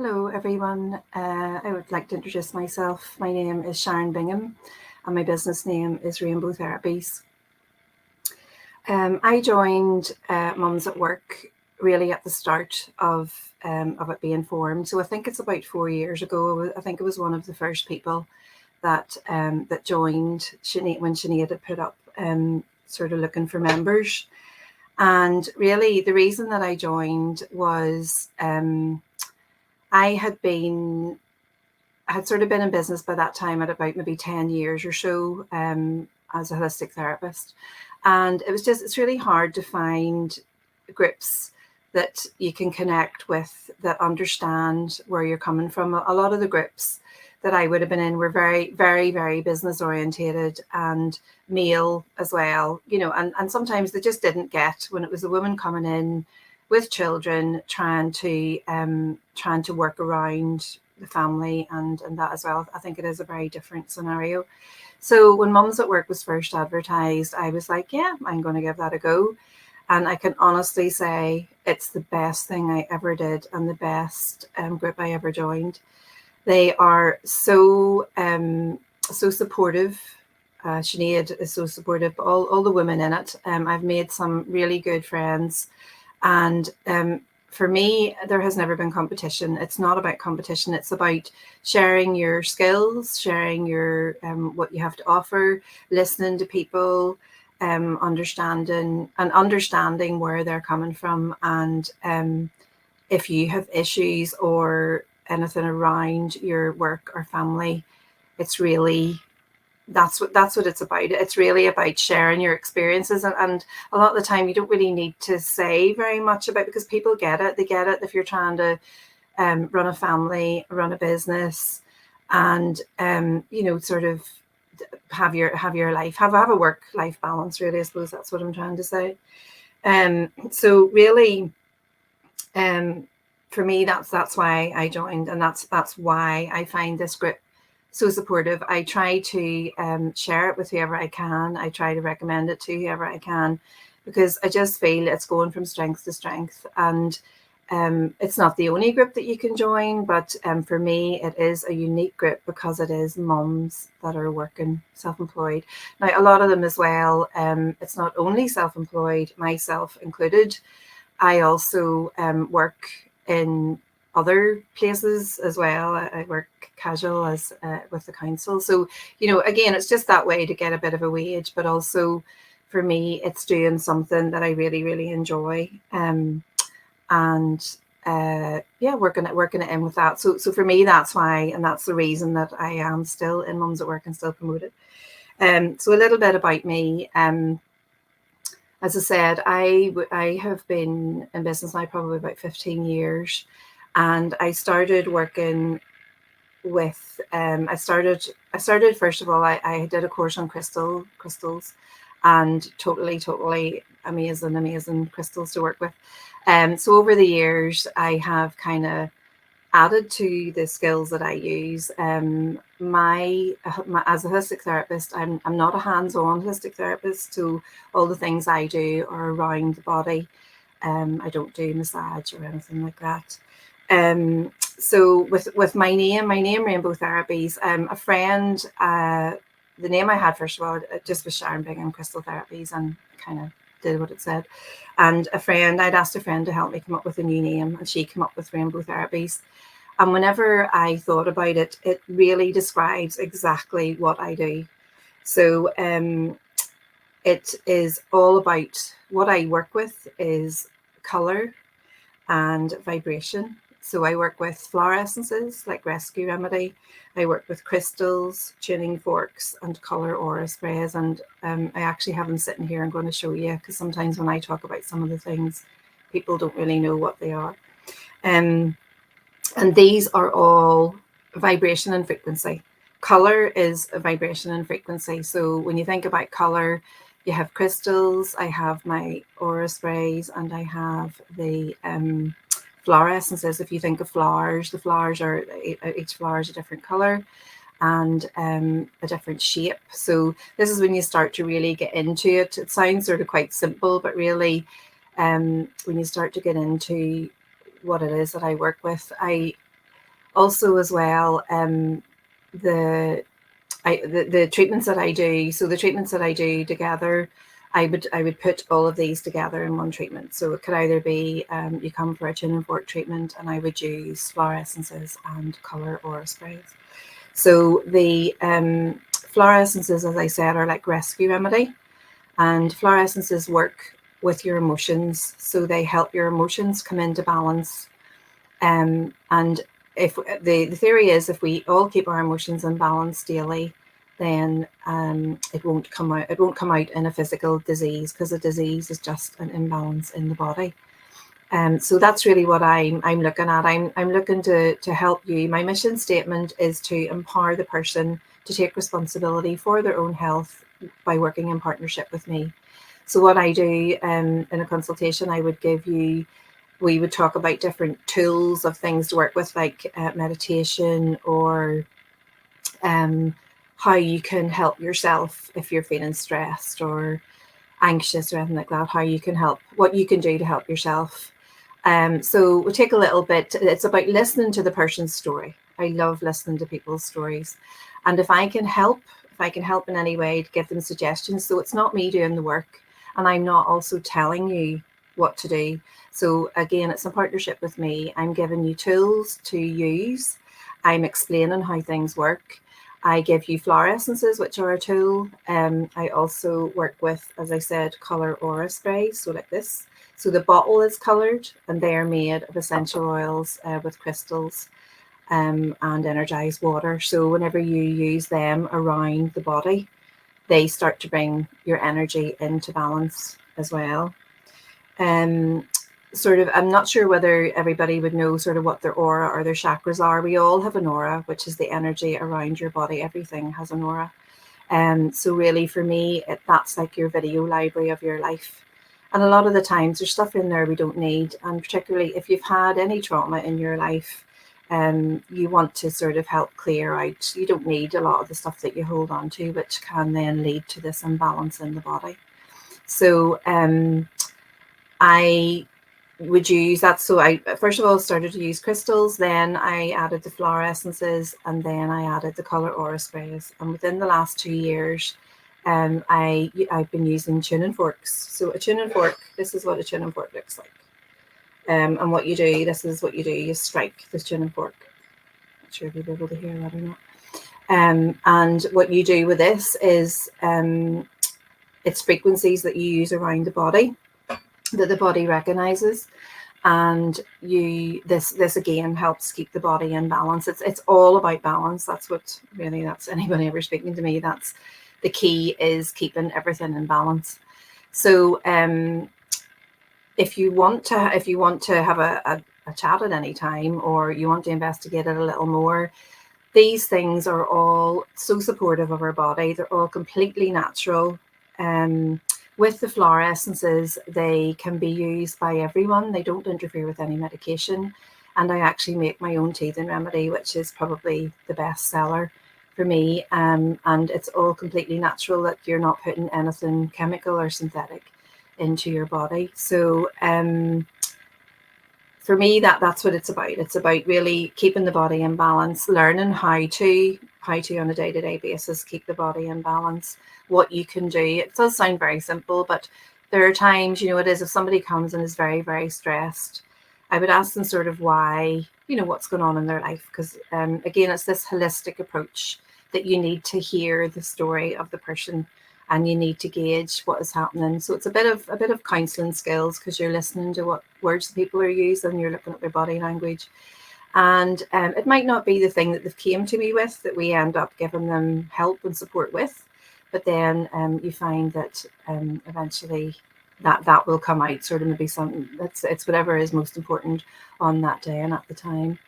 Hello everyone, I would like to introduce myself. My name is Sharon Bingham and my business name is Rainbow Therapies. I joined Mums at Work really at the start of it being formed. So I think it's about 4 years ago. I think it was one of the first people that joined when Sinead had put up sort of looking for members. And really the reason that I joined was I had sort of been in business by that time at about maybe 10 years or so as a holistic therapist. And it's really hard to find groups that you can connect with that understand where you're coming from. A lot of the groups that I would have been in were very, very, very business orientated and male as well, and sometimes they just didn't get when it was a woman coming in with children trying to work around the family and that as well. I think it is a very different scenario. So when Mums at Work was first advertised, I was like, yeah, I'm going to give that a go. And I can honestly say it's the best thing I ever did and the best group I ever joined. They are so supportive. Sinead is so supportive. All the women in it. I've made some really good friends. And for me, there has never been competition. It's not about competition. It's about sharing your skills, sharing your what you have to offer, listening to people, understanding where they're coming from. And if you have issues or anything around your work or family, it's really that's what it's about. It's really about sharing your experiences, and a lot of the time you don't really need to say very much about, because people get it. They get it if you're trying to run a family, run a business, and sort of have your life, have a work-life balance. Really, I suppose that's what I'm trying to say. So really, for me, that's why I joined, and that's why I find this group so supportive. I try to share it with whoever I can. I try to recommend it to whoever I can, because I just feel it's going from strength to strength. And it's not the only group that you can join, but for me, it is a unique group because it is mums that are working self-employed. Now, a lot of them as well, it's not only self-employed, myself included. I also work in other places as well. I work casual as with the council. So, again, it's just that way to get a bit of a wage, but also for me, it's doing something that I really, really enjoy. Working it in with that. So for me, that's why, and that's the reason that I am still in Mums at Work and still promoted. So a little bit about me. As I said, I have been in business now probably about 15 years. And I started working with, I started first of all, I did a course on crystals, and totally amazing crystals to work with. So over the years, I have kind of added to the skills that I use. My as a holistic therapist, I'm not a hands-on holistic therapist, so all the things I do are around the body. I don't do massage or anything like that. So with my name Rainbow Therapies, a friend, the name I had first of all, it just was Sharon Bingham Crystal Therapies, and kind of did what it said. And I'd asked a friend to help me come up with a new name, and she came up with Rainbow Therapies. And whenever I thought about it, it really describes exactly what I do. So it is all about, what I work with is color and vibration. So I work with flower essences like Rescue Remedy. I work with crystals, tuning forks, and color aura sprays. And I actually have them sitting here. I'm going to show you, because sometimes when I talk about some of the things, people don't really know what they are. And these are all vibration and frequency. Color is a vibration and frequency. So when you think about color, you have crystals, I have my aura sprays, and I have the flower essences. If you think of flowers, the flowers are, each flower is a different color and a different shape. So this is when you start to really get into it. It sounds sort of quite simple, but really when you start to get into what it is that I work with, Also as well, the treatments that I do, so the treatments that I do together, I would put all of these together in one treatment. So it could either be you come for a chin and fork treatment, and I would use flower essences and colour aura sprays. So the flower essences, as I said, are like rescue remedy, and flower essences work with your emotions. So they help your emotions come into balance. And if the theory is, if we all keep our emotions in balance daily, then it won't come out. It won't come out in a physical disease, because a disease is just an imbalance in the body. So that's really what I'm looking at. I'm looking to help you. My mission statement is to empower the person to take responsibility for their own health by working in partnership with me. So what I do in a consultation, I would give you, we would talk about different tools of things to work with, like meditation, or how you can help yourself if you're feeling stressed or anxious or anything like that, how you can help, what you can do to help yourself. So we'll take a little bit, it's about listening to the person's story. I love listening to people's stories. And if I can help in any way to give them suggestions, so it's not me doing the work, and I'm not also telling you what to do. So again, it's a partnership with me. I'm giving you tools to use. I'm explaining how things work. I give you flower essences, which are a tool. I also work with, as I said, colour aura sprays, so like this. So the bottle is coloured, and they're made of essential oils with crystals and energized water. So whenever you use them around the body, they start to bring your energy into balance as well. Sort of, I'm not sure whether everybody would know sort of what their aura or their chakras are. We all have an aura, which is the energy around your body. Everything has an aura. So really for me, that's like your video library of your life. And a lot of the times there's stuff in there we don't need. And particularly if you've had any trauma in your life, you want to sort of help clear out. You don't need a lot of the stuff that you hold on to, which can then lead to this imbalance in the body. So I would use that. So I first of all started to use crystals, then I added the flower essences, and then I added the colour aura sprays. And within the last 2 years, I've been using tuning forks. So a tuning fork, this is what a tuning fork looks like. And what you do, this is what you do, you strike this tuning fork. Not sure if you'll be able to hear that or not. And what you do with this is it's frequencies that you use around the body, that the body recognizes, and this again helps keep the body in balance. It's all about balance. That's anybody ever speaking to me, that's the key, is keeping everything in balance. So if you want to have a chat at any time, or you want to investigate it a little more, these things are all so supportive of our body. They're all completely natural. With the flower essences, they can be used by everyone. They don't interfere with any medication. And I actually make my own teething remedy, which is probably the best seller for me. And it's all completely natural, that you're not putting anything chemical or synthetic into your body. So for me, that's what it's about. It's about really keeping the body in balance, learning how to on a day-to-day basis keep the body in balance, what you can do. It does sound very simple, but there are times, it is, if somebody comes and is very, very stressed, I would ask them sort of why, what's going on in their life. Because again, it's this holistic approach that you need to hear the story of the person, and you need to gauge what is happening. So it's a bit of counselling skills, because you're listening to what words people are using, you're looking at their body language. And it might not be the thing that they've came to me with that we end up giving them help and support with, but then you find that eventually that will come out, sort of maybe something it's whatever is most important on that day and at the time.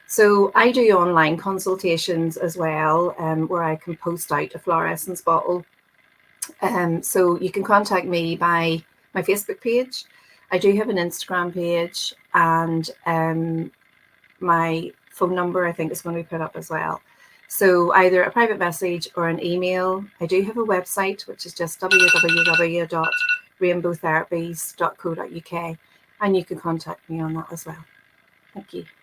So I do online consultations as well, where I can post out a flower essence bottle. So you can contact me by my Facebook page. I do have an Instagram page, and my phone number, I think, is going to be put up as well. So either a private message or an email. I do have a website, which is just www.rainbowtherapies.co.uk, and you can contact me on that as well. Thank you.